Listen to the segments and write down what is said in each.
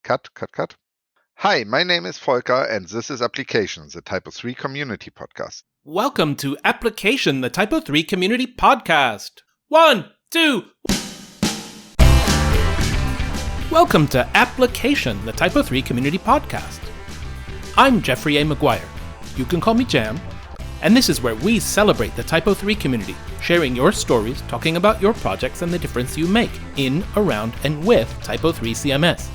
Cut. Hi, my name is Volker, and this is Application, the TYPO3 community podcast. Welcome to Application, the TYPO3 community podcast. 1, 2. Welcome to Application, the TYPO3 community podcast. I'm Jeffrey A. McGuire. You can call me Jam. And this is where we celebrate the TYPO3 community, sharing your stories, talking about your projects and the difference you make in, around, and with TYPO3 CMS.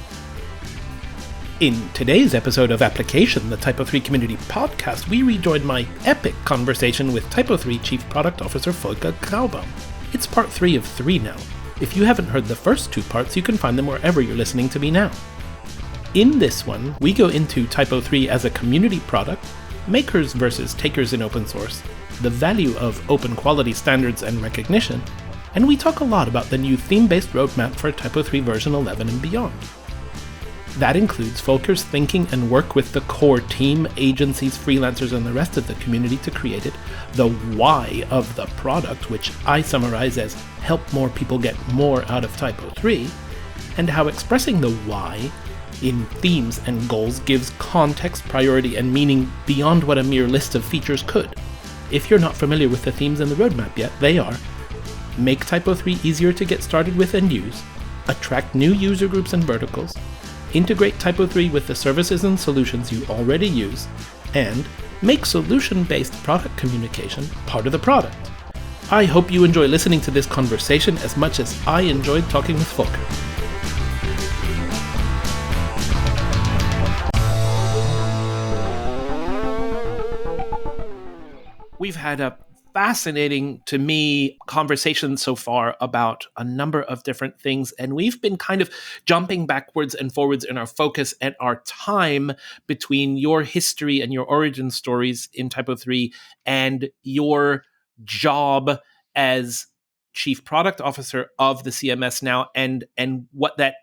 In today's episode of Application, the TYPO3 community podcast, we rejoin my epic conversation with TYPO3 Chief Product Officer Volker Graubaum. It's part 3 of 3 now. If you haven't heard the first 2 parts, you can find them wherever you're listening to me now. In this one, we go into TYPO3 as a community product, makers versus takers in open source, the value of open quality standards and recognition, and we talk a lot about the new theme-based roadmap for TYPO3 version 11 and beyond. That includes Volker's thinking and work with the core team, agencies, freelancers, and the rest of the community to create it, the why of the product, which I summarize as help more people get more out of TYPO3, and how expressing the why in themes and goals gives context, priority, and meaning beyond what a mere list of features could. If you're not familiar with the themes in the roadmap yet, they are: make TYPO3 easier to get started with and use, attract new user groups and verticals, integrate TYPO3 with the services and solutions you already use, and make solution-based product communication part of the product. I hope you enjoy listening to this conversation as much as I enjoyed talking with Volker. We've had a fascinating, to me, conversation so far about a number of different things, and we've been kind of jumping backwards and forwards in our focus and our time between your history and your origin stories in TYPO3 and your job as Chief Product Officer of the CMS now, and what that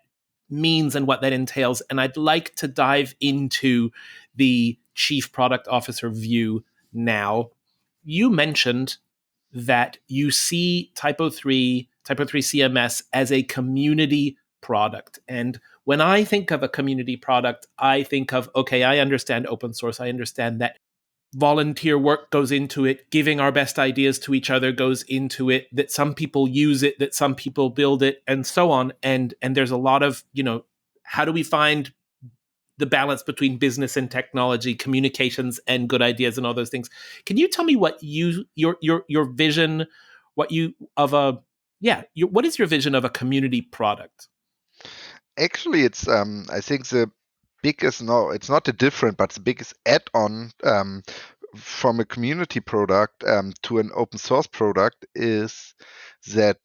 means and what that entails. And I'd like to dive into the Chief Product Officer view now. You mentioned that you see TYPO3 CMS as a community product. And when I think of a community product, I think of, okay, I understand open source. I understand that volunteer work goes into it, giving our best ideas to each other goes into it, that some people use it, that some people build it, and so on. And there's a lot of, how do we find the balance between business and technology, communications and good ideas and all those things. Can you tell me what your vision, what is your vision of a community product? Actually, it's I think the biggest, no, it's not a different, but the biggest add-on from a community product to an open source product is that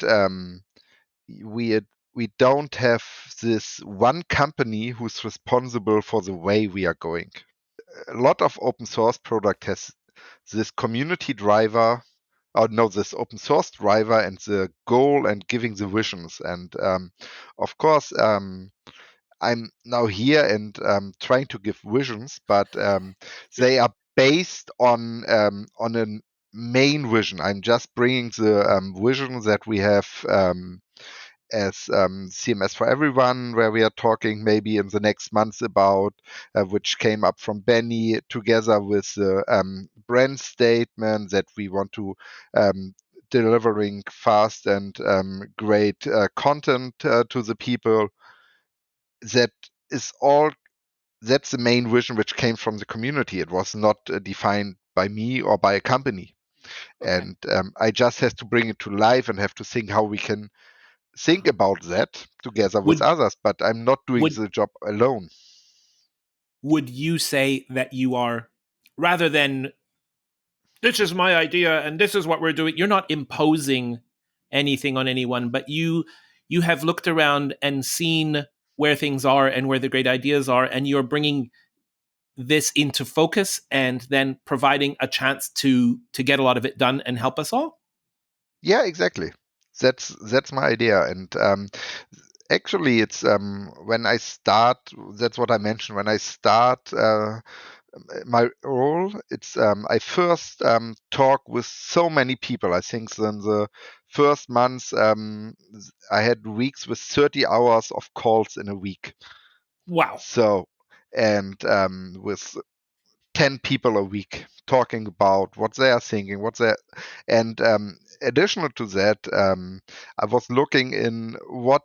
we don't have this one company who's responsible for the way we are going. A lot of open source product has this community driver, this open source driver and the goal and giving the visions. And of course, I'm now here and trying to give visions, but they are based on a main vision. I'm just bringing the vision that we have as CMS for Everyone, where we are talking maybe in the next months about, which came up from Benny, together with the brand statement that we want to delivering fast and great content to the people. That's the main vision which came from the community. It was not defined by me or by a company. Okay. And I just have to bring it to life and have to think how we can think about that together with others, but I'm not doing the job alone. Would you say that you are, rather than this is my idea and this is what we're doing, you're not imposing anything on anyone, but you have looked around and seen where things are and where the great ideas are, and you're bringing this into focus and then providing a chance to get a lot of it done and help us all? Yeah, exactly. That's my idea. And actually, it's when I start, that's what I mentioned. When I start my role, it's I first talk with so many people. I think in the first months, I had weeks with 30 hours of calls in a week. Wow. So, and with 10 people a week talking about what they are thinking, and additional to that, I was looking in what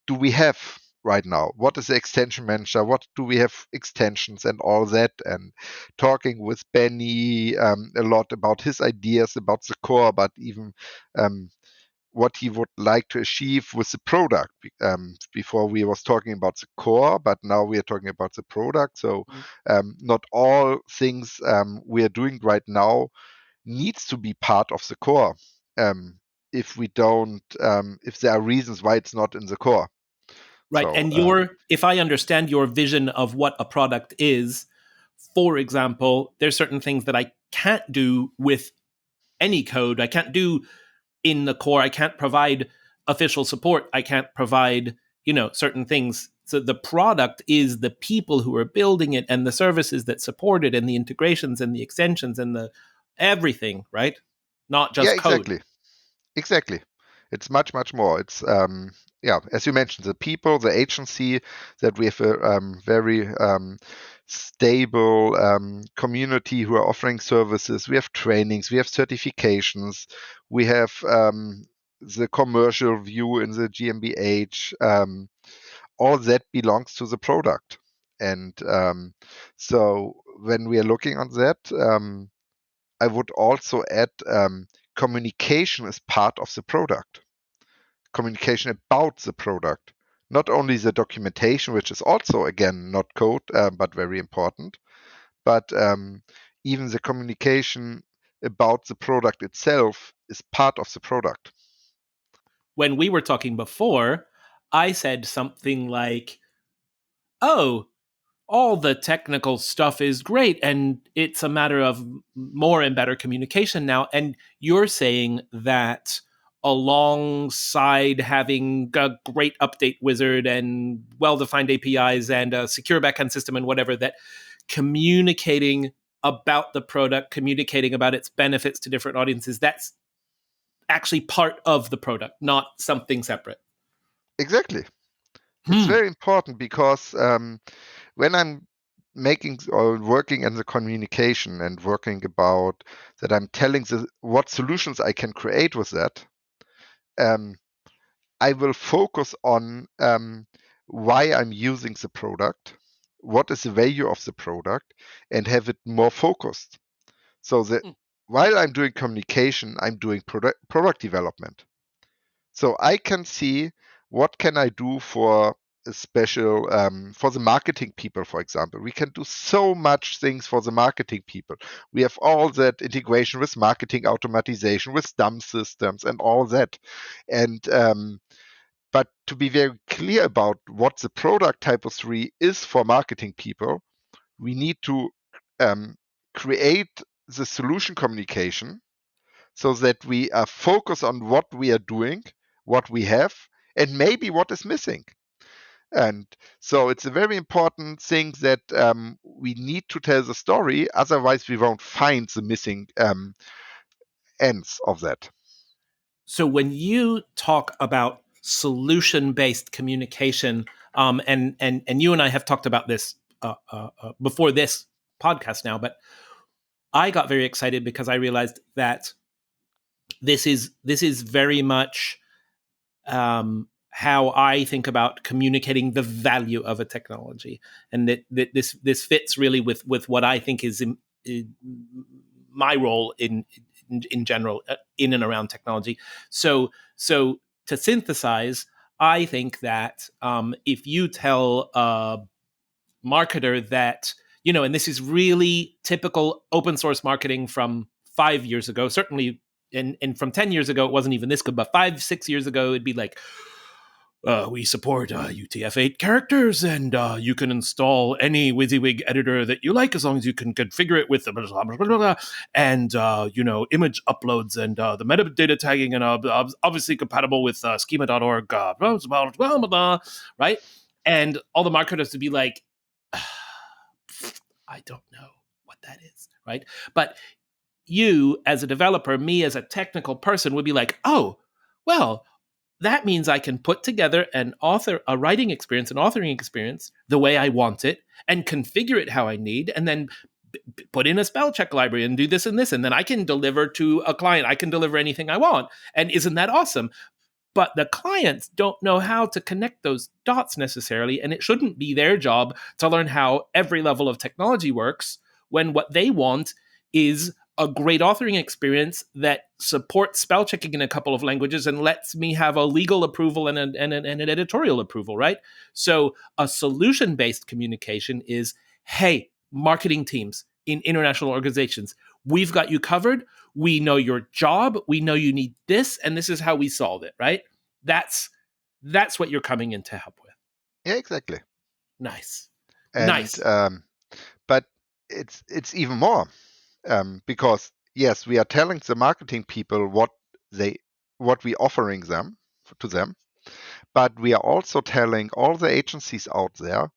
do we have right now? What is the extension manager? What do we have extensions and all that? And talking with Benny a lot about his ideas about the core, but even um, what he would like to achieve with the product. Before we was talking about the core, but now we are talking about the product. So not all things we are doing right now needs to be part of the core. If we don't, if there are reasons why it's not in the core. Right. So And if I understand your vision of what a product is, for example, there's certain things that I can't do with any code. I can't do in the core. I can't provide official support. I can't provide, certain things. So the product is the people who are building it and the services that support it and the integrations and the extensions and the everything, right? Not yeah, just code. exactly. It's much, much more. It's yeah, as you mentioned, the people, the agency, that we have a very stable community who are offering services. We have trainings, we have certifications, we have the commercial view in the GmbH. All that belongs to the product. And so when we are looking on that, I would also add communication is part of the product, communication about the product, not only the documentation, which is also, again, not code, but very important, but even the communication about the product itself is part of the product. When we were talking before, I said something like, oh, all the technical stuff is great and it's a matter of more and better communication now. And you're saying that alongside having a great update wizard and well-defined APIs and a secure backend system and whatever, that communicating about the product, communicating about its benefits to different audiences, that's actually part of the product, not something separate. Exactly. It's Hmm. very important because when I'm making or working in the communication and working about that, I'm telling what solutions I can create with that. Um, I will focus on why I'm using the product, what is the value of the product, and have it more focused. So that while I'm doing communication, I'm doing product development. So I can see what can I do for a special for the marketing people, for example. We can do so much things for the marketing people. We have all that integration with marketing automatization, with dumb systems, and all that. And but to be very clear about what the product TYPO3 is for marketing people, we need to um, create the solution communication so that we are focused on what we are doing, what we have, and maybe what is missing. And so it's a very important thing that we need to tell the story, otherwise we won't find the missing ends of that. So when you talk about solution-based communication, and you and I have talked about this before this podcast now, but I got very excited because I realized that this is very much how I think about communicating the value of a technology, and that this fits really with what I think is in my role in general in and around technology. So to synthesize, I think that if you tell a marketer that, and this is really typical open source marketing from 5 years ago, certainly, and from 10 years ago, it wasn't even this good, but 5, 6 years ago, it'd be like, we support UTF-8 characters, and you can install any WYSIWYG editor that you like as long as you can configure it with the blah, blah, blah, blah, blah, and image uploads and the metadata tagging, and obviously compatible with schema.org, blah, blah, blah, blah, blah, right? And all the marketers would be like, I don't know what that is, right? But you as a developer, me as a technical person would be like, oh, well, that means I can put together a writing experience, an authoring experience, the way I want it, and configure it how I need, and then put in a spell check library and do this and this, and then I can deliver to a client. I can deliver anything I want. And isn't that awesome? But the clients don't know how to connect those dots necessarily, and it shouldn't be their job to learn how every level of technology works when what they want is a great authoring experience that supports spell checking in a couple of languages and lets me have a legal approval and an editorial approval, right? So a solution-based communication is, hey, marketing teams in international organizations, we've got you covered. We know your job. We know you need this, and this is how we solve it, right? That's what you're coming in to help with. Yeah, exactly. Nice. And Nice. but it's even more, because yes, we are telling the marketing people what we offering them to them, but we are also telling all the agencies out there,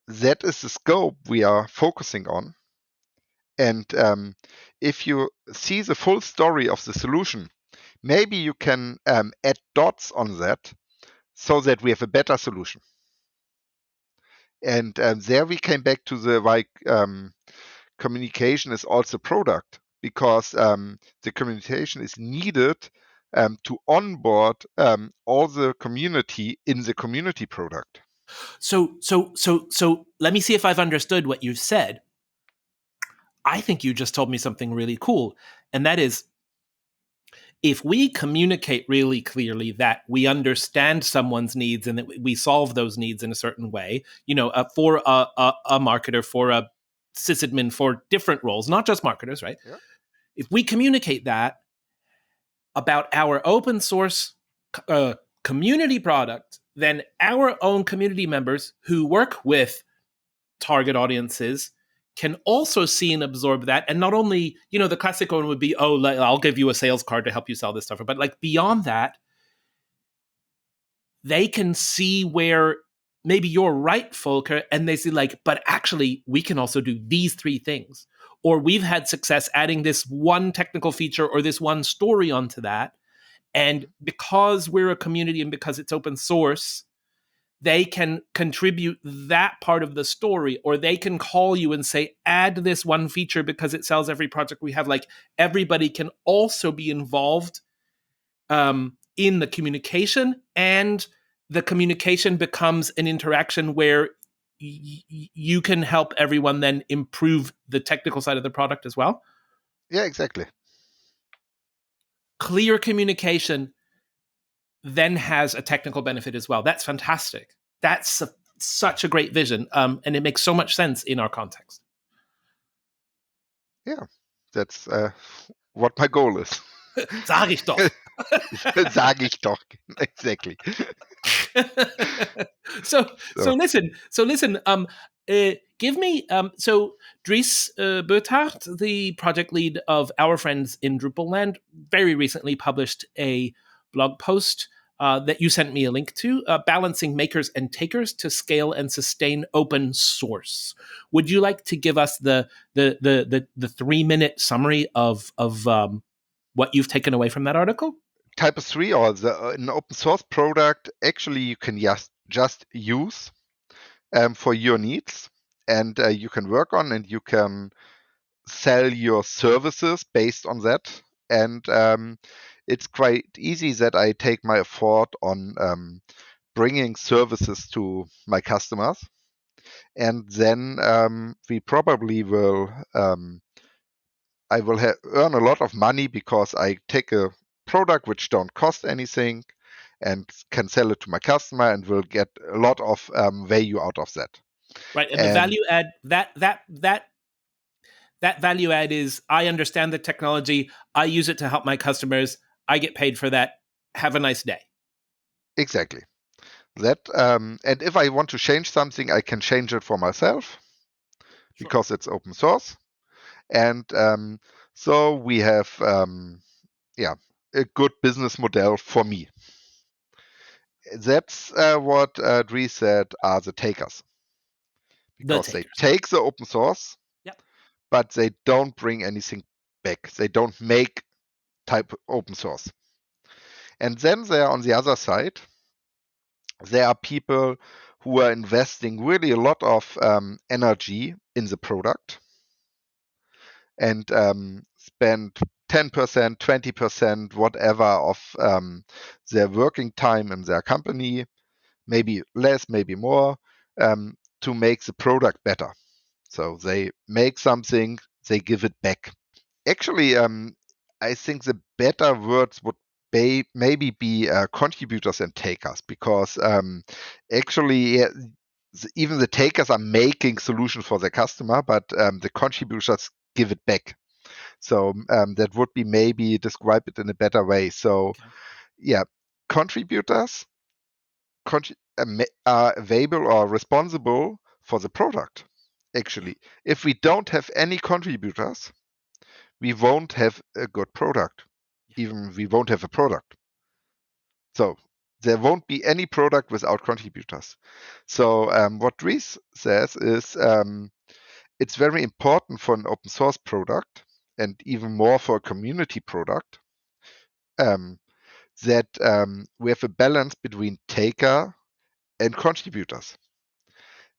that is the scope we are focusing on. And if you see the full story of the solution, maybe you can add dots on that so that we have a better solution. And there we came back to the why communication is also product, because the communication is needed to onboard all the community in the community product. So let me see if I've understood what you said. I think you just told me something really cool, and that is, if we communicate really clearly that we understand someone's needs and that we solve those needs in a certain way, for a marketer, for a sysadmin, for different roles, not just marketers, right? Yeah. If we communicate that about our open source community product, then our own community members who work with target audiences can also see and absorb that. And not only, the classic one would be, oh, I'll give you a sales card to help you sell this stuff. But like beyond that, they can see where maybe you're right, Volker, and they see like, but actually we can also do these three things. Or we've had success adding this one technical feature or this one story onto that. And because we're a community and because it's open source, they can contribute that part of the story, or they can call you and say, add this one feature because it sells every project we have. Like everybody can also be involved in the communication, and the communication becomes an interaction where you can help everyone then improve the technical side of the product as well. Yeah, exactly. Clear communication then has a technical benefit as well. That's fantastic. That's such a great vision, and it makes so much sense in our context. Yeah, that's what my goal is. Sag ich doch. Sag ich doch. Exactly. So listen. Give me so Dries Berthaert, the project lead of our friends in Drupalland, very recently published a blog post that you sent me a link to, balancing makers and takers to scale and sustain open source. Would you like to give us the 3-minute summary of what you've taken away from that article? TYPO3, or an open source product, actually you can just use for your needs, and you can work on, and you can sell your services based on that. And it's quite easy that I take my effort on bringing services to my customers, and then we probably will I will earn a lot of money because I take a product which don't cost anything and can sell it to my customer and will get a lot of value out of that. Right, and the value add that value add is, I understand the technology, I use it to help my customers, I get paid for that. Have a nice day. Exactly. That and if I want to change something, I can change it for myself because it's open source. And so we have a good business model for me. That's what Dries said are the takers. Because they take the open source, but they don't bring anything back. They don't make type open source. And then there on the other side, there are people who are investing really a lot of energy in the product and spend 10%, 20%, whatever of their working time in their company, maybe less, maybe more, to make the product better. So they make something, they give it back. Actually, I think the better words would maybe be contributors and takers, because actually, even the takers are making solutions for the customer, but the contributors give it back. So that would be maybe describe it in a better way. So yeah, contributors are available or responsible for the product. Actually, if we don't have any contributors, we won't have a good product. Even we won't have a product. So there won't be any product without contributors. So what Dries says is it's very important for an open source product, and even more for a community product, that we have a balance between taker and contributors.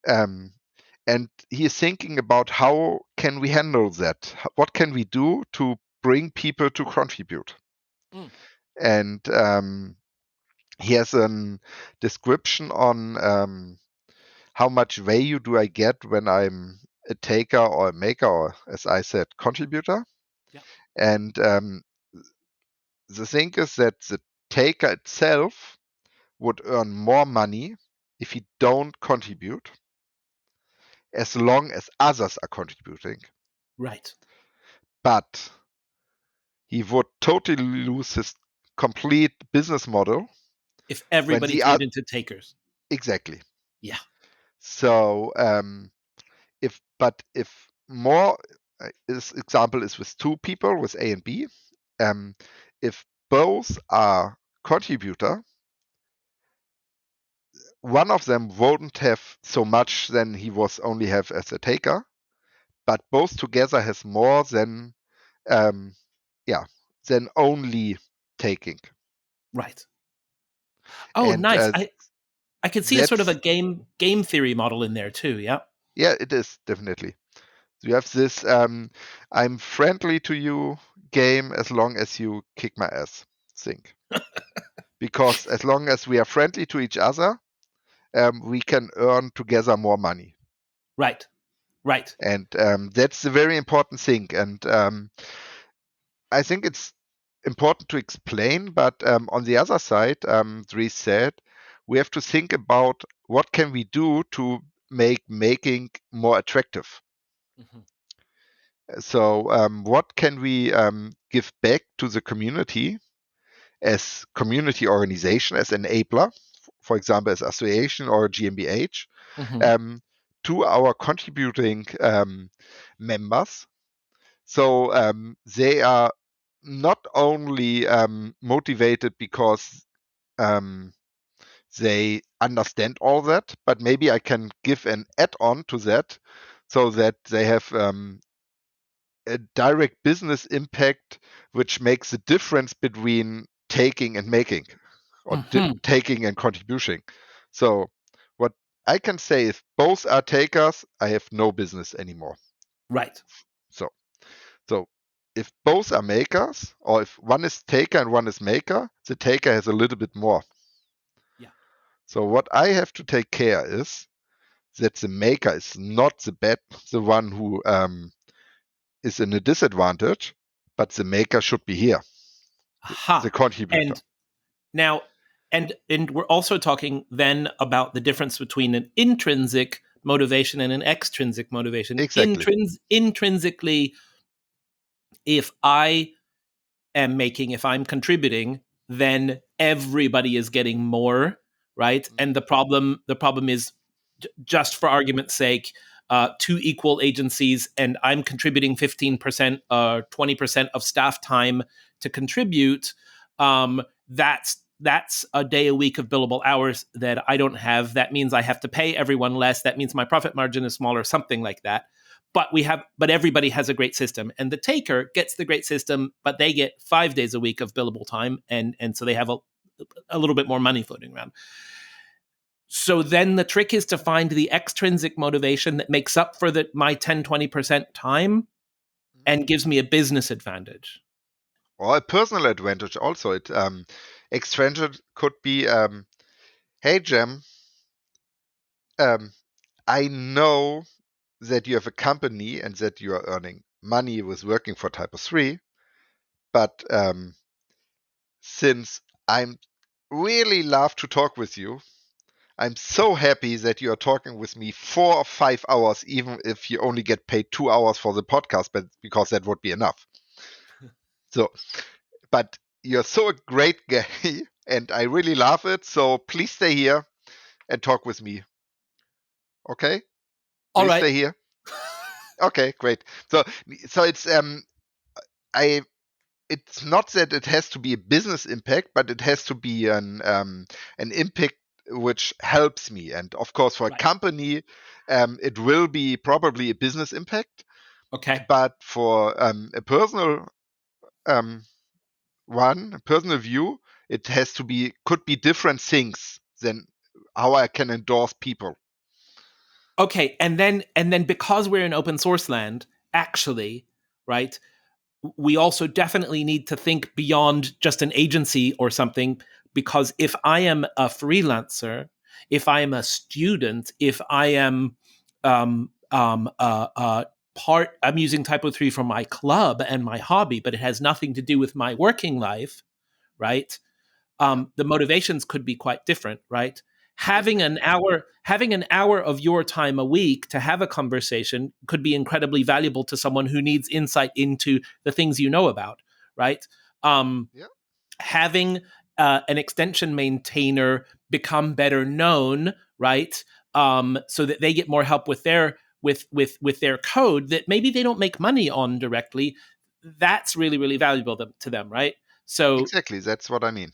And he is thinking about how can we handle that? What can we do to bring people to contribute? And he has a description on how much value do I get when I'm a taker or a maker, or as I said, contributor. Yeah. And the thing is that the taker itself would earn more money if he don't contribute, as long as others are contributing. Right. But he would totally lose his complete business model If when everybody the turned into takers. exactly. Yeah. So if more this example is with two people, with A and B, if both are contributor, one of them won't have so much than he was only have as a taker, but both together has more than um, yeah, than only taking. Right. Oh, And nice. I could see a sort of a that's game theory model in there too. Yeah. yeah, it is definitely. You have this I'm friendly to you game as long as you kick my ass thing. Because as long as we are friendly to each other, we can earn together more money. Right. Right. And that's a very important thing. And I think it's important to explain, but on the other side, Dries said, we have to think about what can we do to make making more attractive. So what can we give back to the community as community organization, as enabler, for example, as association or GmbH, um, to our contributing members. So they are not only motivated because they understand all that, but maybe I can give an add-on to that so that they have a direct business impact, which makes the difference between taking and making, or taking and contributing. So what I can say, if both are takers, I have no business anymore. Right. So so if both are makers, or if one is taker and one is maker, the taker has a little bit more. Yeah. So what I have to take care is that the maker is not the one who is in a disadvantage, but the maker should be here, the Ha. contributor. And now, and we're also talking then about the difference between an intrinsic motivation and an extrinsic motivation. Exactly. Intrinsically, if I am making, if I'm contributing, then everybody is getting more, right? And the problem is, just for argument's sake, two equal agencies, and I'm contributing 15%, 20% of staff time to contribute. That's a day a week of billable hours that I don't have. That means I have to pay everyone less. That means my profit margin is smaller, something like that. But everybody has a great system, and the taker gets the great system, but they get 5 days a week of billable time, and so they have a little bit more money floating around. So then the trick is to find the extrinsic motivation that makes up for my 10-20% time and gives me a business advantage. Or a personal advantage also. Extrinsic could be, hey, Jem, I know that you have a company and that you are earning money with working for TYPO3, but since I'm really love to talk with you, I'm so happy that you are talking with me 4 or 5 hours, even if you only get paid 2 hours for the podcast, but because that would be enough. So, but you're so a great guy, and I really love it. So please stay here and talk with me. Okay? Will All you right. stay here? Okay, great. So it's I it's not that it has to be a business impact, but it has to be an impact which helps me. And of course, for a Right. company, it will be probably a business impact. Okay. But for a personal um, a personal view, it could be different things than how I can endorse people. Okay. And then because we're in open source land, actually, right, we also definitely need to think beyond just an agency or something, because if I am a freelancer, if I am a student, if I am I'm using TYPO3 for my club and my hobby, but it has nothing to do with my working life, right? Yeah, The motivations could be quite different, right? definitely. Having an hour of your time a week to have a conversation could be incredibly valuable to someone who needs insight into the things you know about, right? Um, Yeah, Having an extension maintainer become better known, right? So that they get more help with their with their code that maybe they don't make money on directly. That's really really valuable to them, right? So exactly. That's what I mean.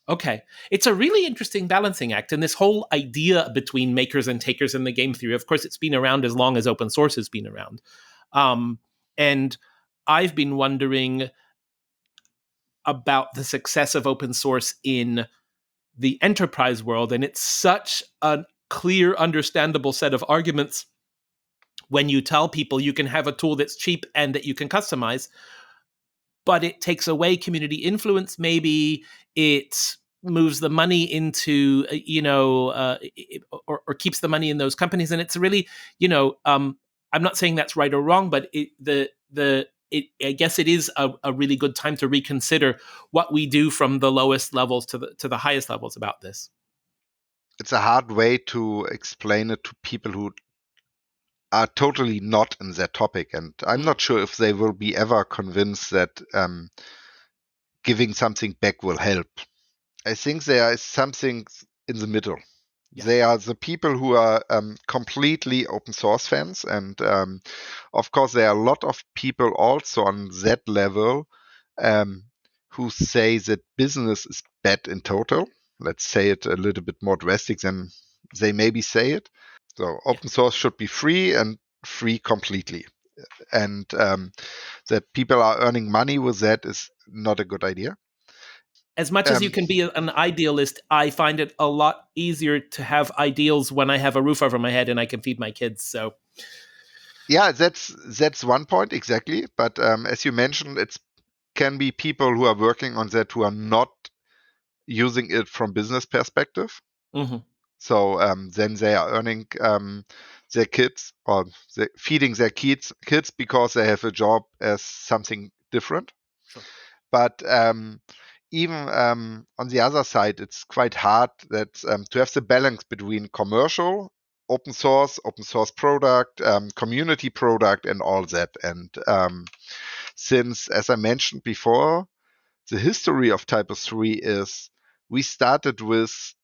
okay. It's a really interesting balancing act. And this whole idea between makers and takers in the game theory, of course, it's been around as long as open source has been around. And I've been wondering about the success of open source in the enterprise world. And it's such a clear, understandable set of arguments when you tell people you can have a tool that's cheap and that you can customize, but it takes away community influence. Maybe it moves the money into or keeps the money in those companies, and it's really I'm not saying that's right or wrong, but I guess it is a really good time to reconsider what we do from the lowest levels to the highest levels about this. It's a hard way to explain it to people who are totally not in that topic, and I'm Mm, not sure if they will be ever convinced that giving something back will help. I think there is something in the middle. yeah. They are the people who are completely open source fans, and of course, there are a lot of people also on that level um, who say that business is bad in total. Let's say it a little bit more drastic than they maybe say it. So, Yeah. open source should be free and free completely. And that people are earning money with that is not a good idea. As much as you Um, can be an idealist, I find it a lot easier to have ideals when I have a roof over my head and I can feed my kids. So, yeah, that's one point exactly. But as you mentioned, it can be people who are working on that who are not using it from business perspective. mhm, So then they are earning their kids or feeding their kids because they have a job as something different. sure. But even on the other side, it's quite hard that to have the balance between commercial, open source product, community product, and all that. And since, as I mentioned before, the history of TYPO3 is we started with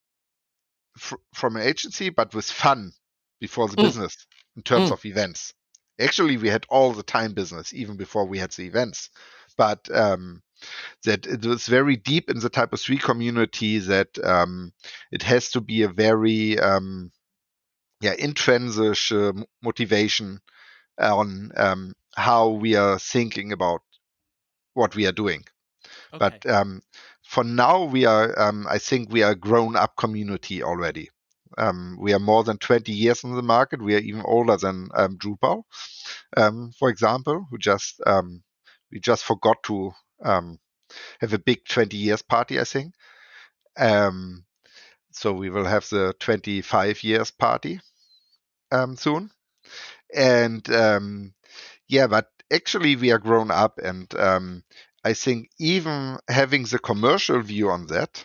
from an agency, but with fun before the Mm, business in terms mm, of events. Actually, we had all the time business even before we had the events, but that it was very deep in the TYPO3 community that it has to be a very intrinsic motivation on how we are thinking about what we are doing. okay. But for now, we are, I think we are a grown-up community already. We are more than 20 years in the market. We are even older than Drupal, for example, we just forgot to have a big 20 years party, I think. So we will have the 25 years party soon. And yeah, but actually we are grown up, and I think even having the commercial view on that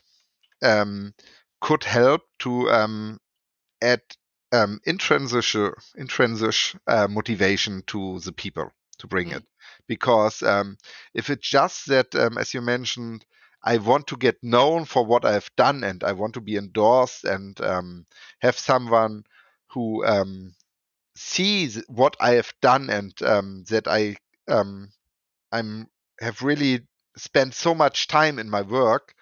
could help to add intrinsic motivation to the people to bring it. Because if it's just that, as you mentioned, I want to get known for what I've done and I want to be endorsed and have someone who sees what I have done and that I'm have really spent so much time in my work.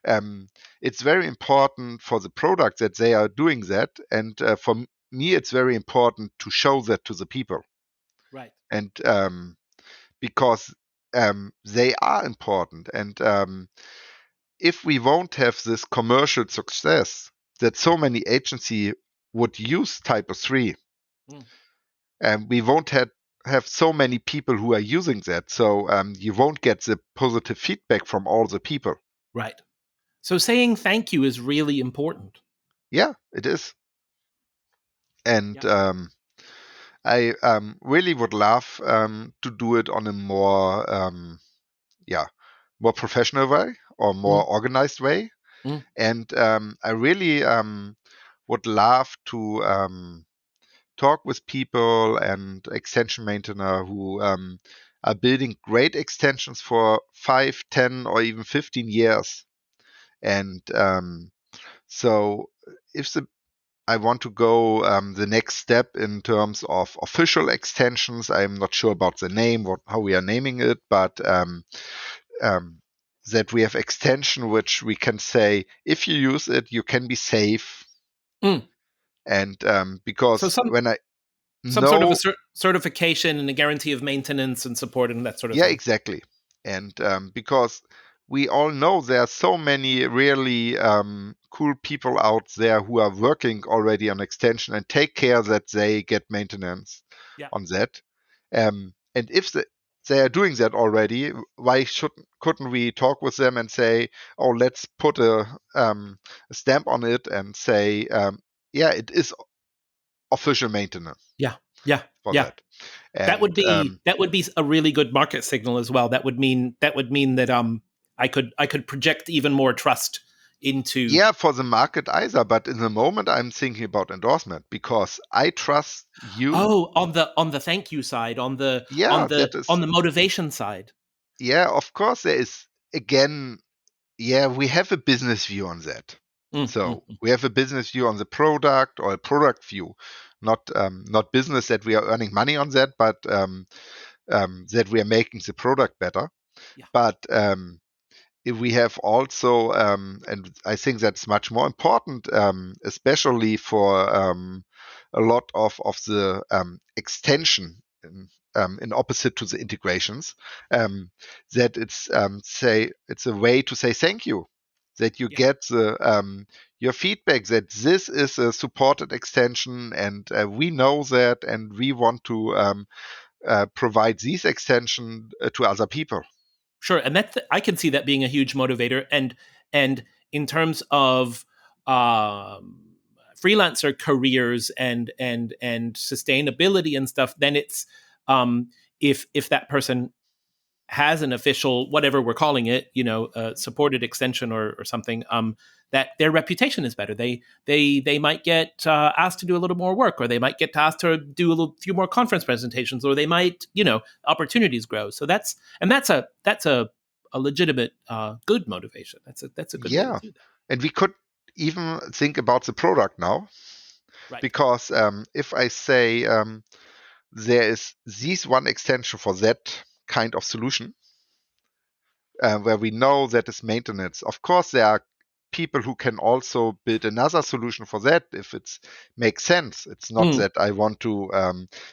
Um, it's very important for the product that they are doing that, and for me, it's very important to show that to the people, Right. and because they are important, and if we won't have this commercial success that so many agency would use TYPO3, Mm. we won't have so many people who are using that. So you won't get the positive feedback from all the people. Right. So saying thank you is really important. Yeah, it is. And Yeah. I really would love to do it on a yeah, more professional way or Mm. more organized way. Mm. And I really would love to talk with people and extension maintainer who are building great extensions for 5, 10, or even 15 years. And so if I want to go the next step in terms of official extensions, I'm not sure about the name, how we are naming it, but um, that we have extension which we can say, if you use it, you can be safe. Mm. And So because some when I some sort of a know certification and a guarantee of maintenance and support and that sort of Yeah, thing. exactly. And because we all know there are so many really cool people out there who are working already on extension and take care that they get maintenance Yeah. on that. And if they are doing that already, why couldn't we talk with them and say, oh, let's put a stamp on it and say, yeah, it is official maintenance Yeah. Yeah. for Yeah. that. And That would be a really good market signal as well. That would mean that I could project even more trust into. yeah, for the market either, but in the moment I'm thinking about endorsement because I trust you. Oh, on the thank you side, Yeah, that on is, the motivation side. yeah, of course there is, again, yeah, we have a business view on that. Mm, mm, So mm. we have a business view on the product, or a product view, not business that we are earning money on that, but that we are making the product better. Yeah. But if we have also, and I think that's much more important, especially for a lot of the extension in opposite to the integrations, that it's a way to say thank you, that you Yeah. get your feedback that this is a supported extension, and we know that, and we want to provide these extension to other people. Sure, and I can see that being a huge motivator. And in terms of um, freelancer careers and sustainability and stuff, then it's if that person has an official whatever we're calling it, supported extension or something, that their reputation is better. They might get asked to do a little more work, or they might get asked to do few more conference presentations, or they might, opportunities grow. So that's a legitimate good motivation. That's a good way to Yeah. do that. And we could even think about the product now, Right. because if I say there is this one extension for that kind of solution, where we know that is maintenance, of course, there are people who can also build another solution for that if it makes sense. It's not Mm, that I want to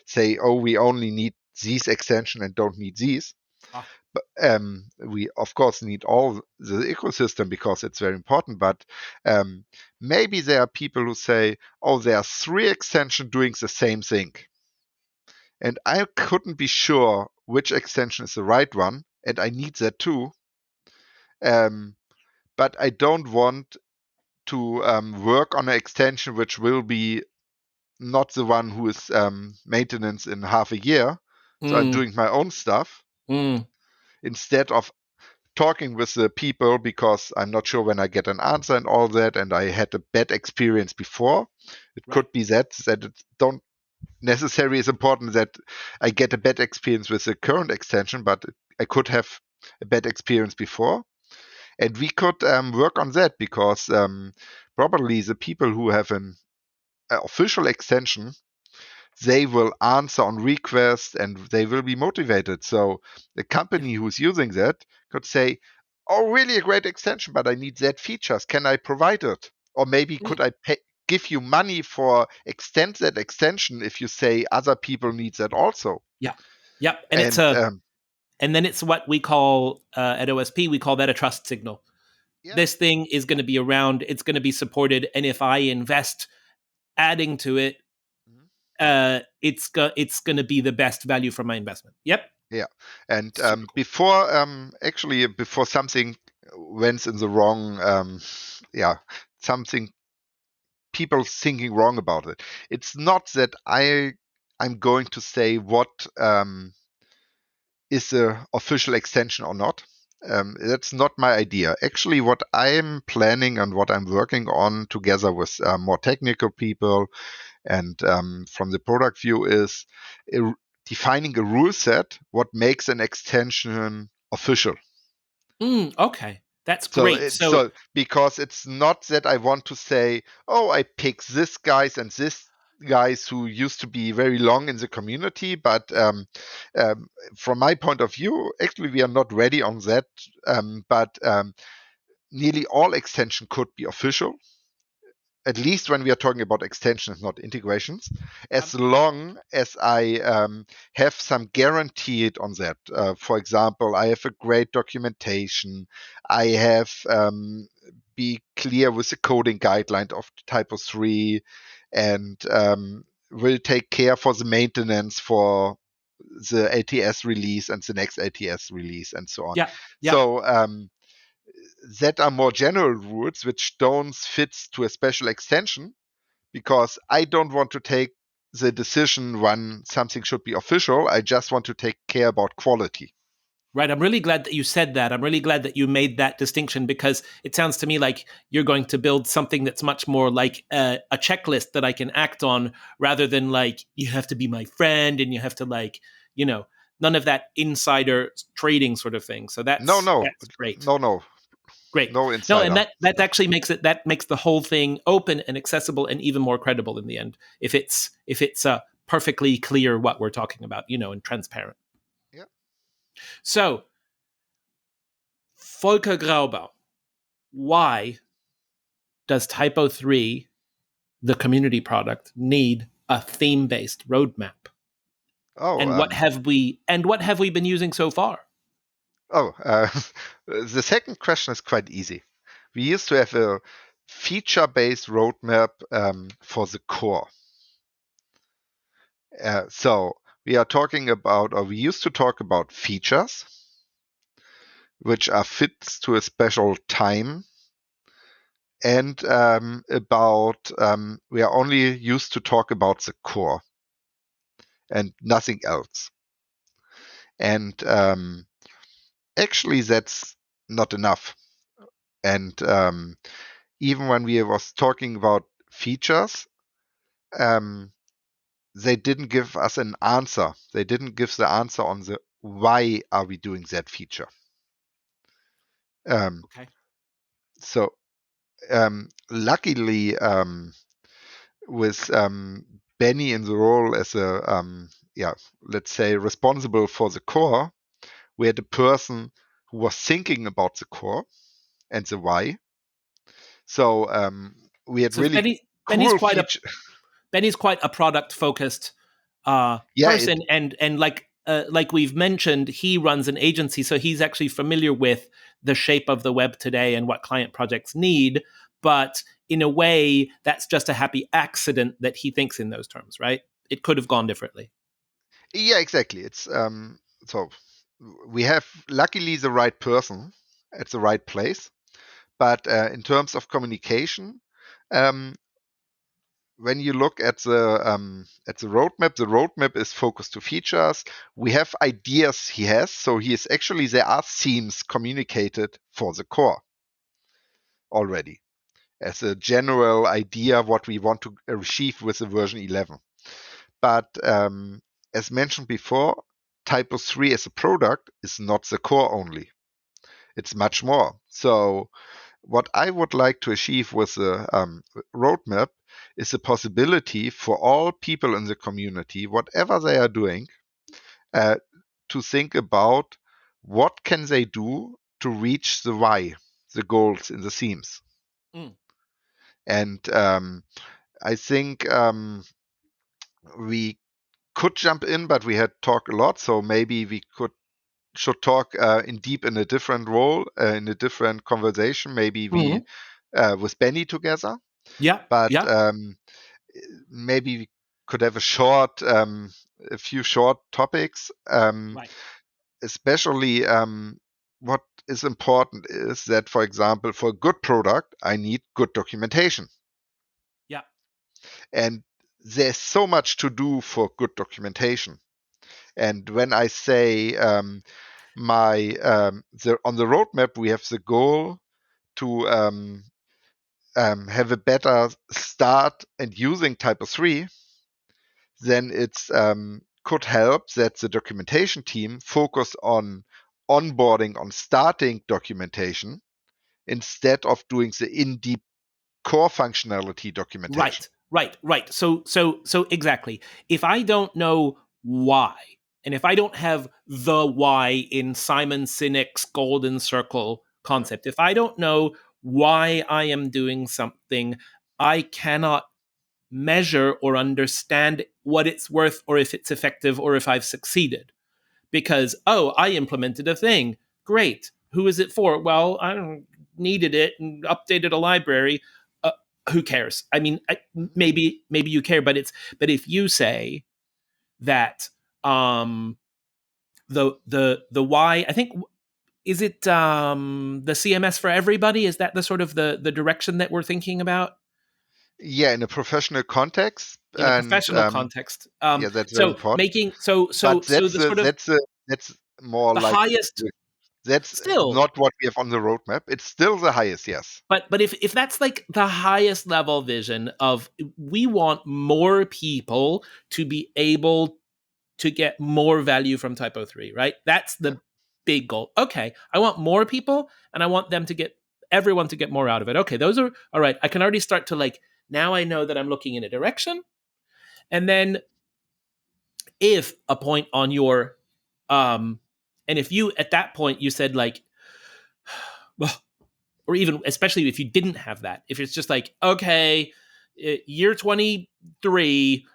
say, oh, we only need these extension and don't need these. Ah. But we of course need all the ecosystem because it's very important. But um, maybe there are people who say, "Oh, there are three extensions doing the same thing," and I couldn't be sure which extension is the right one, and I need that too. Um, but I don't want to work on an extension which will be not the one who is maintenance in half a year. So I'm Mm, doing my own stuff mm, instead of talking with the people because I'm not sure when I get an answer and all that, and I had a bad experience before. It right. could be that it don't necessarily is important that I get a bad experience with the current extension, but I could have a bad experience before. And we could work on that because probably the people who have an official extension, they will answer on request and they will be motivated. So the Yeah. company who's using that could say, "Oh, really a great extension, but I need that features. Can I provide it? Or maybe Mm, could I give you money for extend that extension if you say other people need that also?" yeah. Yep. And it's And a and then it's what we call at OSP, we call that a trust signal. yeah, This thing is going to be around, it's going to be supported, and if I invest adding to it, mhm, it's going to be the best value for my investment. Yep. yeah. And Super cool. before actually before something went in the wrong, yeah, something people thinking wrong about it. It's not that I'm going to say what is the official extension or not. That's not my idea. Actually, what I'm planning and what I'm working on together with more technical people and from the product view is uh, defining a rule set what makes an extension official. Okay. That's So great. it's So, so because it's not that I want to say, "Oh, I pick this guys and this guys who used to be very long in the community," but um, from my point of view, actually we are not ready on that. But nearly all extension could be official, at least when we are talking about extensions, not integrations, as long as I have some guarantee on that. For example, I have a great documentation. I have be clear with the coding guideline of TYPO3 and will take care for the maintenance for the ATS release and the next ATS release and so on. yeah, yeah. So that are more general rules which don't fit to a special extension because I don't want to take the decision when something should be official. I just want to take care about quality. Right. I'm really glad that you said that. I'm really glad that you made that distinction because it sounds to me like you're going to build something that's much more like a checklist that I can act on rather than like, you have to be my friend and you have to like, none of that insider trading sort of thing. So No, no, that's great. no, no, Great. no No, and insider that stuff. actually makes the whole thing open and accessible and even more credible in the end if it's perfectly clear what we're talking about, and transparent. Yeah. So, Volker Graubaum, why does TYPO3, the community product, need a theme-based roadmap? Oh, And what have we been using so far? oh. The second question is quite easy. We used to have a feature-based roadmap for the core. So we are talking about, or we used to talk about features, which are fits to a special time and about we are only used to talk about the core and nothing else. And actually, that's not enough. And even when we was talking about features, um, they didn't give us an answer. They didn't give the answer on the why are we doing that feature. Um, Okay. so luckily, with Benny in the role as a yeah, let's say responsible for the core, we had a person who was thinking about the core and the why. So we had So really Benny's cool quite a feature. Benny's quite a product focused Yeah, person, and like like we've mentioned, he runs an agency, so he's actually familiar with the shape of the web today and what client projects need. But in a way, that's just a happy accident that he thinks in those terms, right? It could have gone differently. Yeah, exactly. It's so we have luckily the right person at the right place, but in terms of communication, um, when you look at the roadmap is focused to features. We have ideas he has, so he is actually there are themes communicated for the core already as a general idea of what we want to achieve with the version 11. But as mentioned before, TYPO3 as a product is not the core only. It's much more. So what I would like to achieve with the roadmap is the possibility for all people in the community, whatever they are doing, uh, to think about what can they do to reach the why, the goals in the themes. Mm. And I think we could jump in, but we had talked a lot, so maybe we should talk in deep in a different role, in a different conversation. Maybe we Mm. with Benny together, Yeah, but yeah, maybe we could have a few short topics, right, especially what is important is that, for example, for a good product, I need good documentation. yeah, And there's so much to do for good documentation. And when I say on the roadmap, we have the goal to have a better start and using TYPO3, then it's could help that the documentation team focus on onboarding, on starting documentation instead of doing the in-deep core functionality documentation. right. So exactly. If I don't know why, and if I don't have the why in Simon Sinek's golden circle concept, if I don't know why I am doing something, I cannot measure or understand what it's worth or if it's effective or if I've succeeded. Because, oh, I implemented a thing. Great. Who is it for? Well, I don't needed it and updated a library. Who cares? I mean, maybe you care, but if you say that the why, I think, is it the CMS for everybody? Is that the sort of the direction that we're thinking about Yeah, in a professional context, in a and professional context? yeah, that's very So important. making so But the sort of that's more the like highest that's still. not what we have on the roadmap. It's still the highest, yes. But if that's like the highest level vision of we want more people to be able to get more value from TYPO3, right? That's Yeah, the big goal. Okay, I want more people and I want them to get everyone to get more out of it. Okay, those are all right. I can already start to like now I know that I'm looking in a direction. And then if a point on your and if you at that point you said like well, or even especially if you didn't have that, if it's just like, okay, year 23,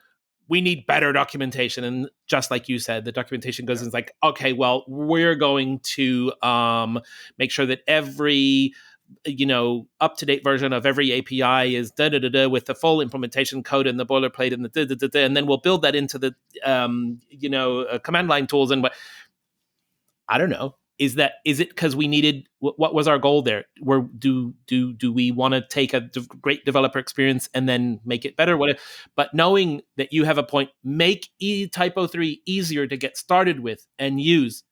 we need better documentation. And just like you said, the documentation goes yeah, and it's like, okay, well, we're going to make sure that every up to date version of every API is da da da da with the full implementation code and the boilerplate and the da da da da, and then we'll build that into the command line tools and what I don't know. Is it because we needed what was our goal there? Where do we want to take a great developer experience and then make it better? What? But knowing that you have a point, make TYPO3 easier to get started with and use,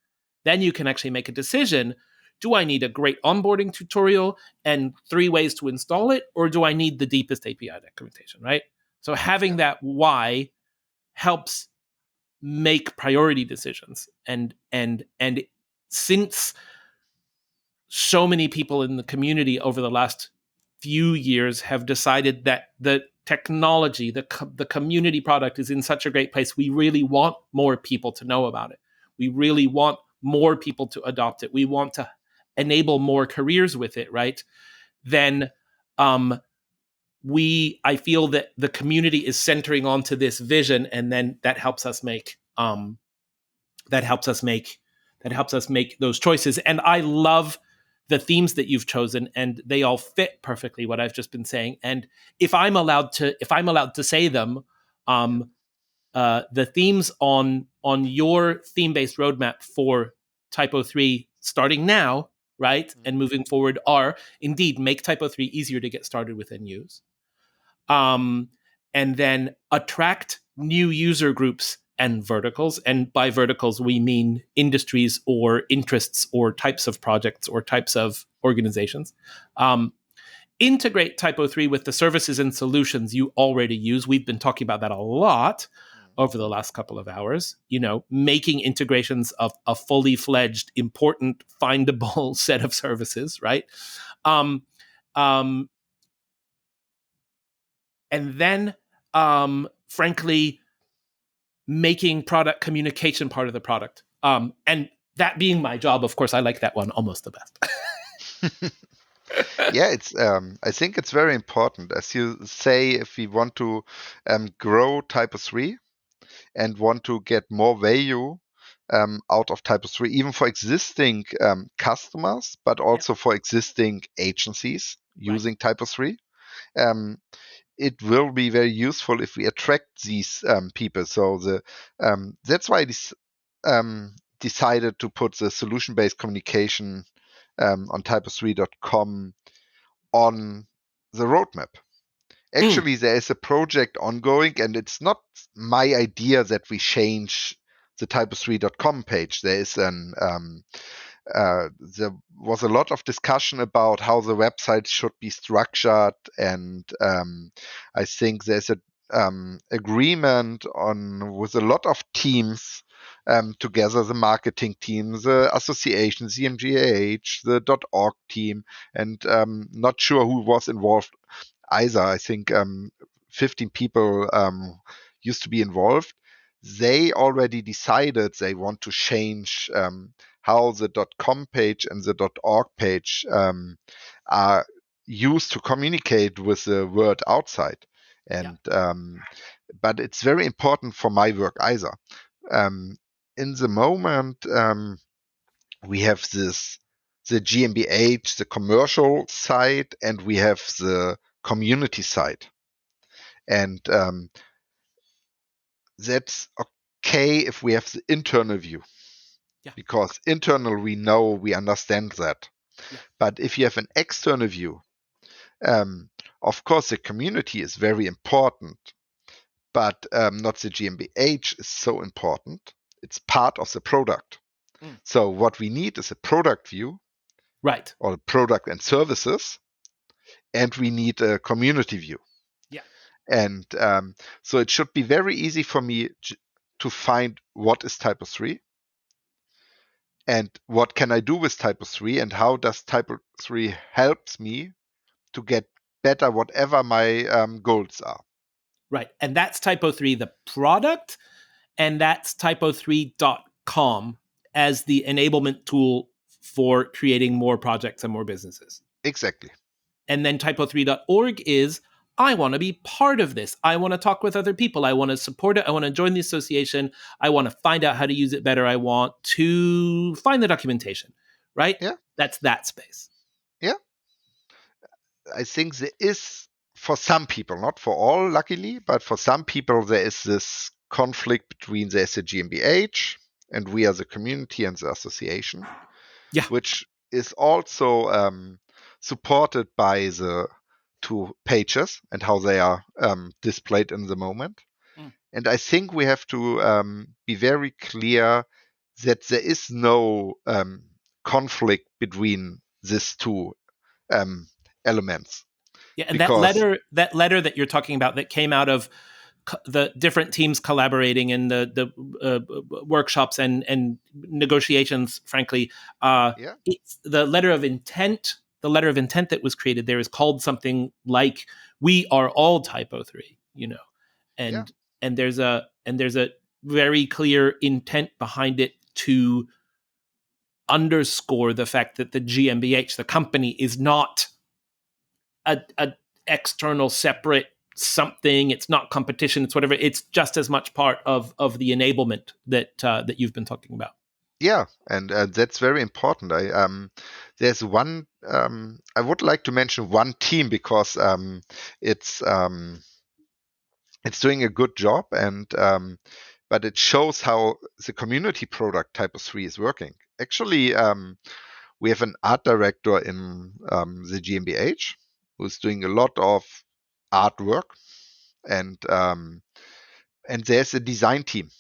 then you can actually make a decision. Do I need a great onboarding tutorial and 3 ways to install it, or do I need the deepest API documentation? Right. So having yeah, that why helps make priority decisions and since so many people in the community over the last few years have decided that the technology the community product is in such a great place, we really want more people to know about it, we really want more people to adopt it, we want to enable more careers with it, right? Then um I feel that the community is centering onto this vision, and then that helps us make that helps us make those choices. And I love the themes that you've chosen, and they all fit perfectly what I've just been saying. And if I'm allowed to say them, the themes on your theme-based roadmap for TYPO3 starting now, right, and moving forward are indeed make TYPO3 easier to get started with and use, and then attract new user groups and verticals. And by verticals, we mean industries or interests or types of projects or types of organizations. Integrate TYPO3 with the services and solutions you already use. We've been talking about that a lot over the last couple of hours, making integrations of a fully fledged, important, findable set of services, right? Um, um, and then, frankly, making product communication part of the product. And that being my job, of course, I like that one almost the best. Yeah, it's. I think it's very important, as you say, if we want to grow TYPO3 and want to get more value out of TYPO3, even for existing customers, but Yeah. also for existing agencies Right. using TYPO3. It will be very useful if we attract these people. So that's why this decided to put the solution-based communication on typo3.com on the roadmap. Actually, there is a project ongoing, and it's not my idea that we change the typo3.com page. There was a lot of discussion about how the website should be structured, and I think there's a agreement on with a lot of teams together, the marketing team, the association, the MGAH, the .org team, and not sure who was involved either. I think 15 people used to be involved. They already decided they want to change how the .com page and the .org page are used to communicate with the world outside. And but it's very important for my work either. In the moment, we have the GmbH, the commercial side, and we have the community side. And that's okay if we have the internal view. Yeah. Because internal, we understand that. Yeah. But if you have an external view, of course, the community is very important, but not the GmbH is so important. It's part of the product. So what we need is a product view, Right. or product and services, and we need a community view. Yeah. And so it should be very easy for me to find what is TYPO3 and what can I do with TYPO3 and how does TYPO3 helps me to get better whatever my goals are. Right. And that's TYPO3, the product, and that's typo3.com as the enablement tool for creating more projects and more businesses. Exactly. And then typo3.org is, I want to be part of this. I want to talk with other people. I want to support it. I want to join the association. I want to find out how to use it better. I want to find the documentation, right? Yeah. That's that space. Yeah. I think there is, for some people, not for all, luckily, but for some people, there is this conflict between there's a GmbH and we as a community and the association, which is also supported by the two pages and how they are displayed in the moment. And I think we have to be very clear that there is no conflict between these two elements. Yeah, and Because that letter that you're talking about that came out of the different teams collaborating in the workshops and negotiations, frankly, it's the letter of intent. The letter of intent that was created there is called something like "We are all TYPO3," and there's a very clear intent behind it to underscore the fact that the GmbH, the company, is not a external separate something. It's not competition. It's whatever. It's just as much part of the enablement that you've been talking about. Yeah, and that's very important. There's one. I would like to mention one team because it's it's doing a good job, and but it shows how the community product TYPO3 is working. Actually, we have an art director in the GmbH who's doing a lot of artwork, and there's a design team,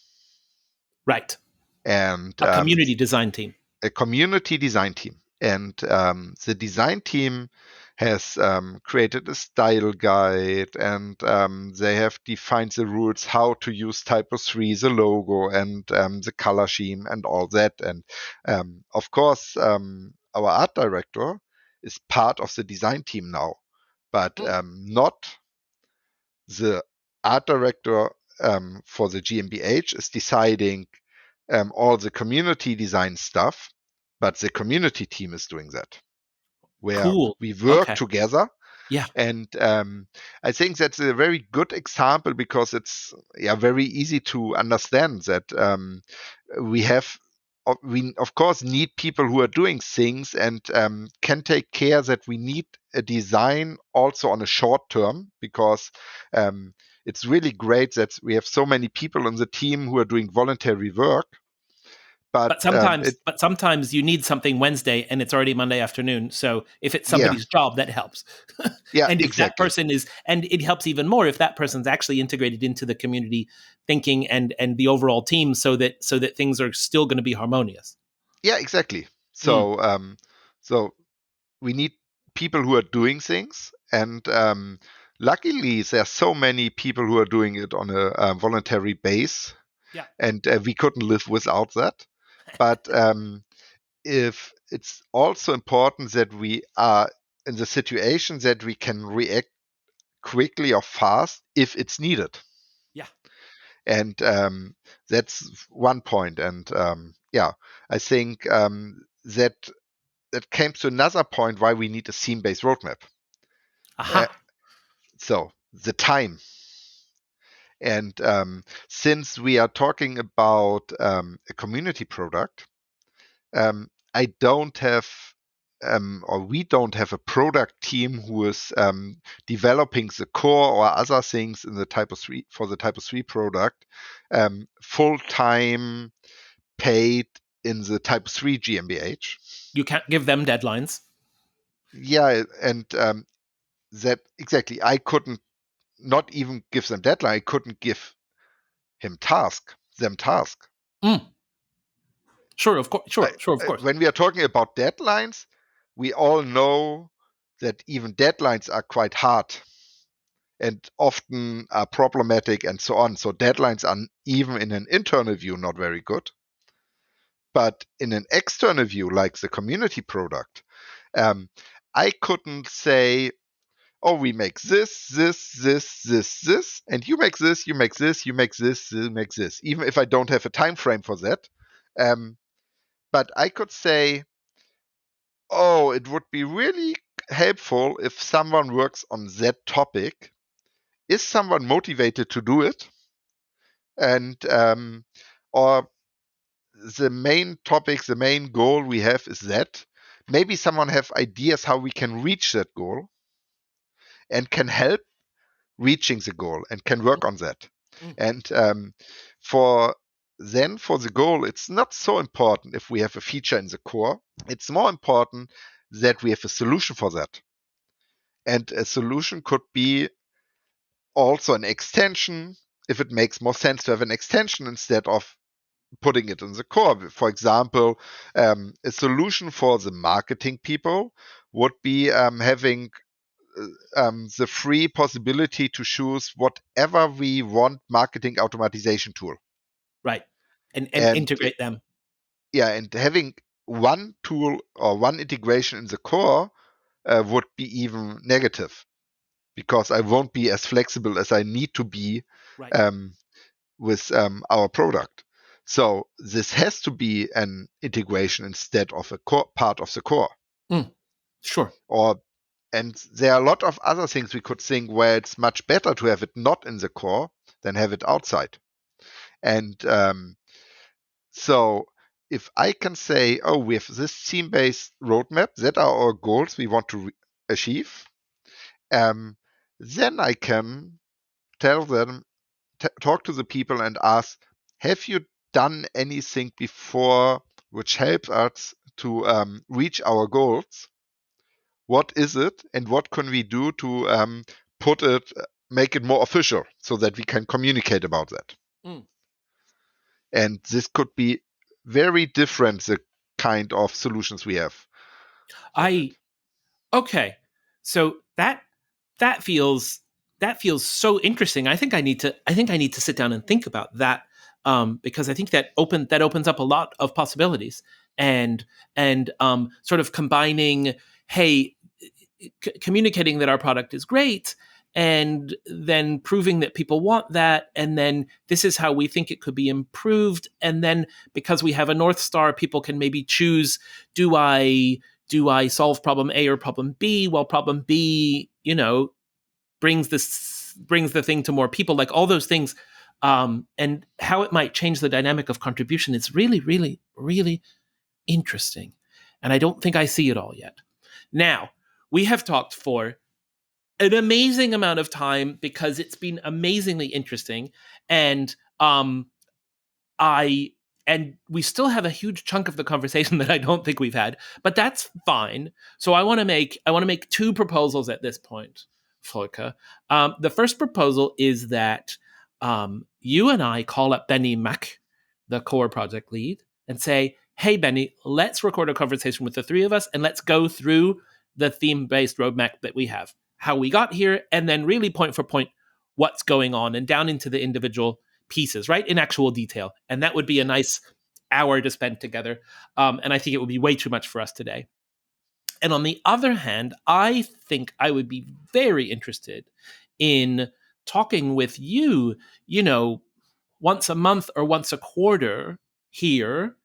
Right. and A community design team. a community design team. And the design team has created a style guide, and they have defined the rules how to use TYPO3, the logo, and the color scheme, and all that. And of course, our art director is part of the design team now, but not the art director for the GmbH is deciding all the community design stuff, but the community team is doing that, where Cool. we work Okay. together. Yeah. And I think that's a very good example because it's very easy to understand that we have we of course need people who are doing things and can take care that we need a design also on a short term, because it's really great that we have so many people on the team who are doing voluntary work. But Sometimes you need something Wednesday and it's already Monday afternoon. So if it's yeah, somebody's job, that helps. yeah, And if that exactly. person is, and it helps even more if that person's actually integrated into the community thinking and the overall team, so that things are still going to be harmonious. Yeah, exactly. Mm. So we need people who are doing things, and luckily there are so many people who are doing it on a voluntary base, Yeah. and we couldn't live without that. But if it's also important that we are in the situation that we can react quickly or fast if it's needed. Yeah. And that's one point. And I think that came to another point why we need a theme-based roadmap. Uh, Aha. so the time. And since we are talking about a community product, I don't have or we don't have a product team who is developing the core or other things in the TYPO3 for the TYPO3 product full time paid in the TYPO3 GmbH. You can't give them deadlines. Yeah, and that exactly. I couldn't not even give them deadline. I couldn't give them task. Mm. Sure, of course. I, Sure, of course. when we are talking about deadlines, we all know that even deadlines are quite hard and often are problematic and so on. So deadlines are even in an internal view not very good. But in an external view, like the community product, I couldn't say, oh, we make this, and you make this, you make this, you make this, you make this, even if I don't have a time frame for that. But I could say, oh, it would be really helpful if someone works on that topic. Is someone motivated to do it? And or the main topic, the main goal we have is that. Maybe someone have ideas how we can reach that goal and can help reaching the goal and can work on that. Mm. And for the goal, it's not so important if we have a feature in the core. It's more important that we have a solution for that. And a solution could be also an extension, if it makes more sense to have an extension instead of putting it in the core. For example, a solution for the marketing people would be having the free possibility to choose whatever we want marketing automatization tool. Right. And And integrate them. and having one tool or one integration in the core would be even negative, because I won't be as flexible as I need to be Right. um, with our product. So this has to be an integration instead of a core part of the core. Mm. Sure. Or And there are a lot of other things we could think where it's much better to have it not in the core than have it outside. And so if I can say, oh, we have this theme-based roadmap, that are our goals we want to achieve, then I can tell them, talk to the people and ask, have you done anything before which helps us to reach our goals? What is it, and what can we do to put it, make it more official so that we can communicate about that? Mm. And this could be very different, the kind of solutions we have for that. Okay. So that feels so interesting. I think I need to sit down and think about that, because I think that opens up a lot of possibilities, and sort of combining, hey, communicating that our product is great, and then proving that people want that, and then this is how we think it could be improved, and then because we have a North Star, people can maybe choose, do I solve problem A or problem B? Well, problem B, brings the thing to more people, like all those things, and how it might change the dynamic of contribution is really, really, really interesting, and I don't think I see it all yet. Now, we have talked for an amazing amount of time because it's been amazingly interesting, and I and we still have a huge chunk of the conversation that I don't think we've had, but that's fine. So I want to make two proposals at this point, Volker. The first proposal is that you and I call up Benny Mack, the core project lead, and say, "Hey, Benny, let's record a conversation with the three of us, and let's go through the theme-based roadmap that we have, how we got here, and then really point for point what's going on, and down into the individual pieces, right, in actual detail." And that would be a nice hour to spend together. And I think it would be way too much for us today. And on the other hand, I think I would be very interested in talking with you, once a month or once a quarter here.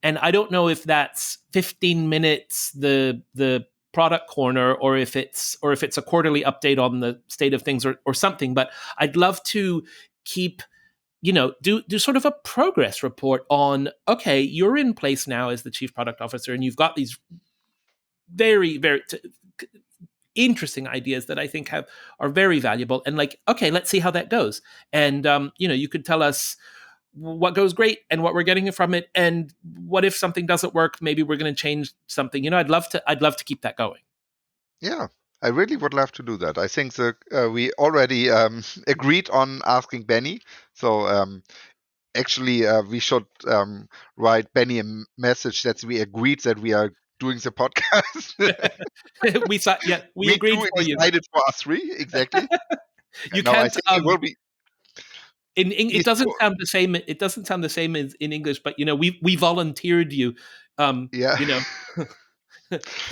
And I don't know if that's 15 minutes, the product corner, or if it's a quarterly update on the state of things, or something. But I'd love to keep, do sort of a progress report on, okay, you're in place now as the chief product officer, and you've got these very, very interesting ideas that I think are very valuable. And like, okay, let's see how that goes. And you could tell us what goes great and what we're getting from it, and what if something doesn't work, maybe we're going to change something. I'd love to keep that going. Yeah, I really would love to do that. I think we already agreed on asking Benny. So actually, we should write Benny a message that we agreed that we are doing the podcast. We We agreed two for you. decided for us three, exactly. You No, I can't think it will be. it He's doesn't sound the same. It doesn't sound the same as in English, but we volunteered you. Yeah. You know.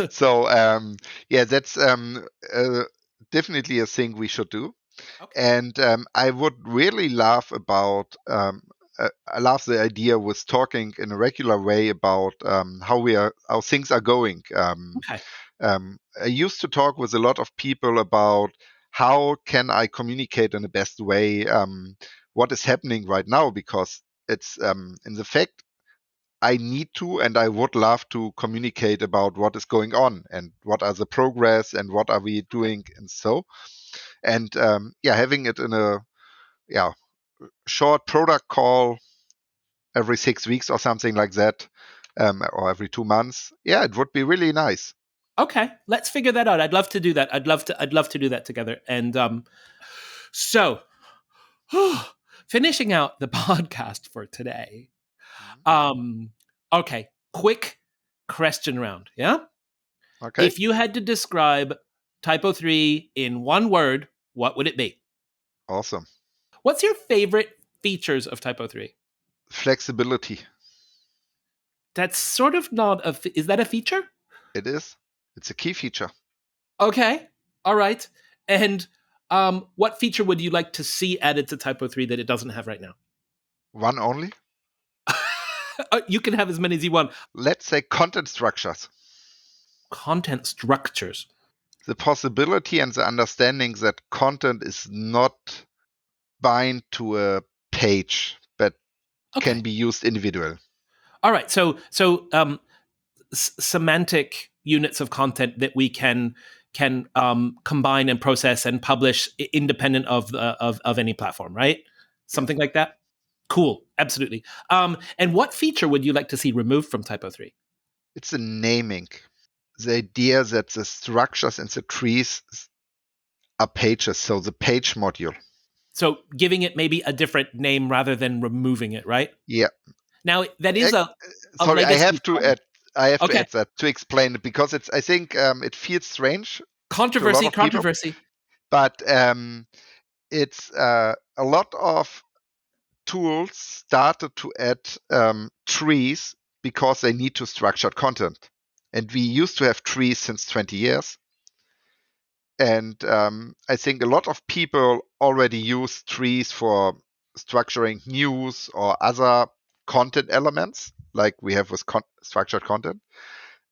So yeah, that's definitely a thing we should do. Okay. And I would really love about I love the idea with talking in a regular way about how things are going. Okay. I used to talk with a lot of people about how can I communicate in the best way what is happening right now, because it's in the fact I need to and I would love to communicate about what is going on and what are the progress and what are we Okay. doing, and so, and yeah, having it in a yeah short product call every 6 weeks or something like that, or every 2 months. Yeah, it would be really nice. Okay, let's figure that out. I'd love to do that. I'd love to do that together. And so finishing out the podcast for today. Um, okay, quick question round. Yeah. Okay, If you had to describe TYPO3 in one word, what would it be? awesome. What's your favorite features of TYPO3? Flexibility. That's sort of not is that a feature? It is. It's a key feature. Okay. All right. And what feature would you like to see added to TYPO3 that it doesn't have right now? One only. You can have as many as you want. Let's say content structures. Content structures. the possibility and the understanding that content is not bind to a page, but can be used individual. All right. So semantic units of content that we can combine and process and publish independent of any platform, right? Something like that. Cool. Absolutely. And what feature would you like to see removed from TYPO3? It's a naming. The idea that the structures and the trees are pages, so the page module. So giving it maybe a different name rather than removing it, right? Yeah. Now that is a sorry, legacy. I have to add. Okay. To add that to explain it because it's. I think it feels strange. Controversy. To a lot of people, but it's a lot of tools started to add trees because they need to structured content, and we used to have trees since 20 years. And I think a lot of people already use trees for structuring news or other content elements, like we have with structured content.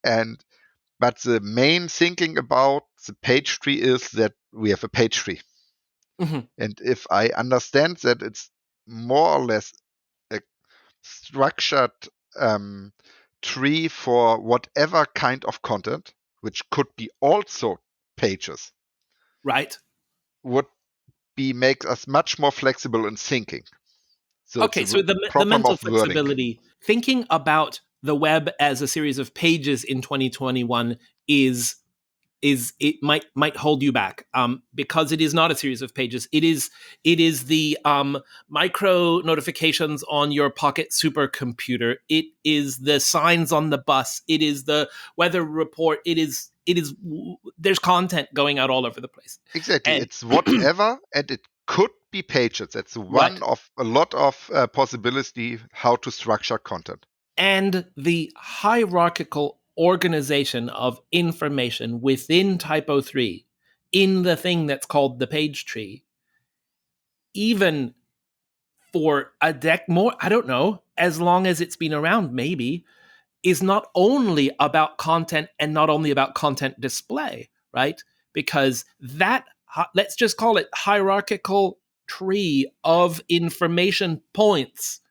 But the main thinking about the page tree is that we have a page tree. Mm-hmm. And if I understand that it's more or less a structured tree for whatever kind of content, which could be also pages, right, would be make us much more flexible in thinking. So okay, so the mental flexibility, thinking about the web as a series of pages in 2021 is it might hold you back because it is not a series of pages. It is the micro notifications on your pocket supercomputer. It is the signs on the bus. It is the weather report. It is there's content going out all over the place. Exactly. And it's whatever, and it could be pages. That's one of a lot of possibility how to structure content. And the hierarchical organization of information within TYPO3 in the thing that's called the page tree, even for a more, I don't know, as long as it's been around, maybe, is not only about content and not only about content display, right? Because that, let's just call it hierarchical tree of information points.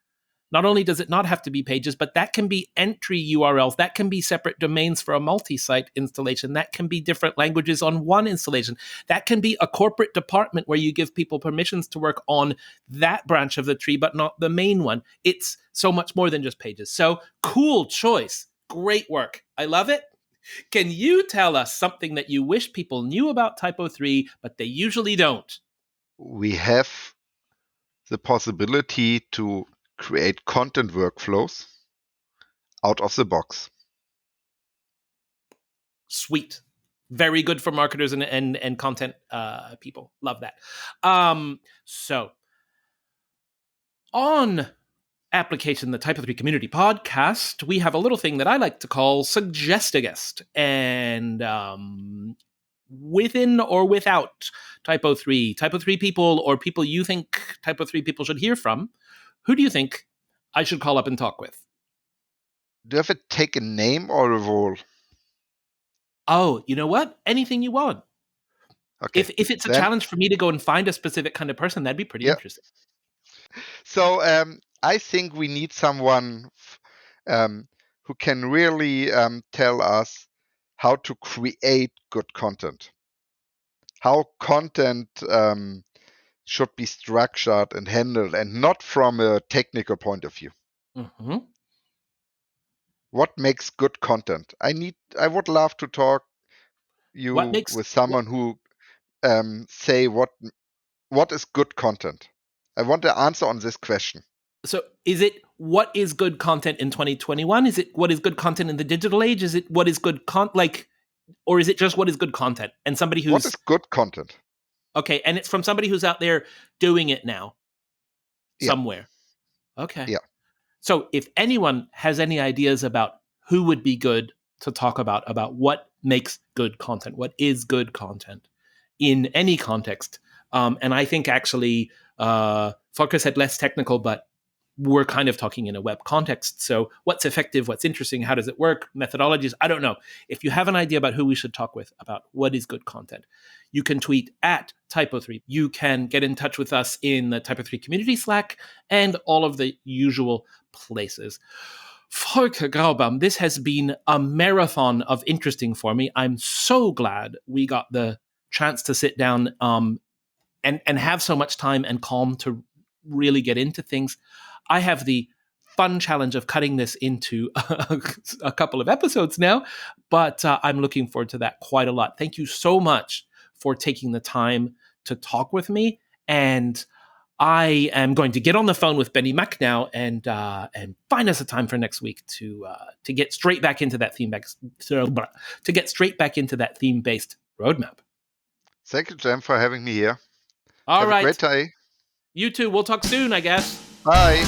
Not only does it not have to be pages, but that can be entry URLs. That can be separate domains for a multi-site installation. That can be different languages on one installation. That can be a corporate department where you give people permissions to work on that branch of the tree, but not the main one. It's so much more than just pages. So cool choice. Great work. I love it. Can you tell us something that you wish people knew about TYPO3, but they usually don't? We have the possibility to create content workflows out of the box. Sweet. Very good for marketers and content people. Love that. So on Application, the TYPO3 Community Podcast, we have a little thing that I like to call Suggest a Guest. And within or without TYPO3 people or people you think TYPO3 people should hear from, who do you think I should call up and talk with? Do you have to take a name or a role? Oh, you know what? Anything you want. Okay. If it's a challenge for me to go and find a specific kind of person, that'd be pretty interesting. So I think we need someone who can really tell us how to create good content, how content should be structured and handled, and not from a technical point of view. Mm-hmm. What makes good content? I would love to talk with someone who say what is good content. I want the answer on this question. So is it what is good content in 2021? Is it what is good content in the digital age? Is it what is good or is it just what is good content? And somebody who's... What is good content? Okay, and it's from somebody who's out there doing it now. Somewhere. Okay. Yeah. So if anyone has any ideas about who would be good to talk about what makes good content, what is good content in any context, and I think actually Volker said less technical, but we're kind of talking in a web context. So what's effective, what's interesting, how does it work, methodologies, I don't know. If you have an idea about who we should talk with, about what is good content, you can tweet at TYPO3. You can get in touch with us in the TYPO3 community Slack and all of the usual places. Volker Graubaum, this has been a marathon of interesting for me. I'm so glad we got the chance to sit down and have so much time and calm to really get into things. I have the fun challenge of cutting this into a couple of episodes now, but I'm looking forward to that quite a lot. Thank you so much for taking the time to talk with me. And I am going to get on the phone with Benny Mac now and find us a time for next week to get straight back into that theme based roadmap. Thank you, Jem, for having me here. All Have right. a great day. You too. We'll talk soon, I guess. Bye.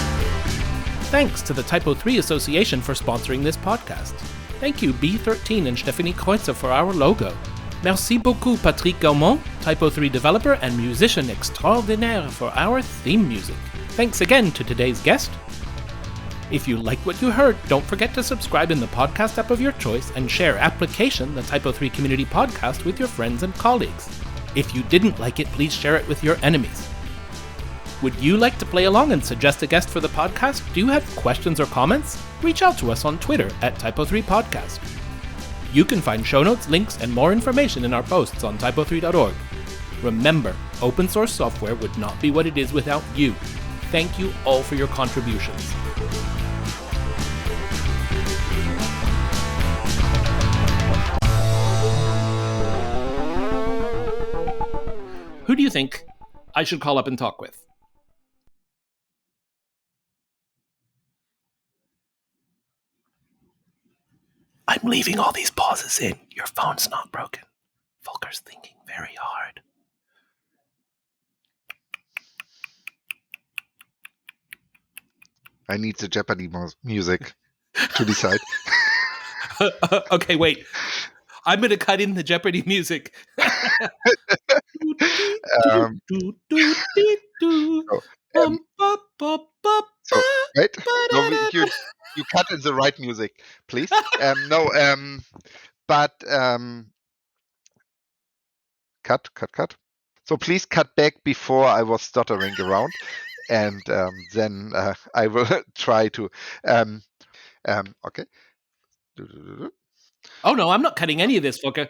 Thanks to the TYPO3 Association for sponsoring this podcast. Thank you B13 and Stephanie Kreutzer for our logo. Merci beaucoup Patrick Gaumont, TYPO3 developer and musician extraordinaire, for our theme music. Thanks again to today's guest. If you liked what you heard, don't forget to subscribe in the podcast app of your choice and share Application, the TYPO3 community podcast, with your friends and colleagues. If you didn't like it, please share it with your enemies. Would you like to play along and suggest a guest for the podcast? Do you have questions or comments? Reach out to us on Twitter at TYPO3 Podcast. You can find show notes, links, and more information in our posts on typo3.org. Remember, open source software would not be what it is without you. Thank you all for your contributions. Who do you think I should call up and talk with? I'm leaving all these pauses in. Your phone's not broken. Volker's thinking very hard. I need the Jeopardy music to decide. Okay, wait. I'm going to cut in the Jeopardy music. So, right? No, you cut in the right music, please. Cut. So please cut back before I was stuttering around, and then I will try to. Okay. Oh no, I'm not cutting any of this, Volker.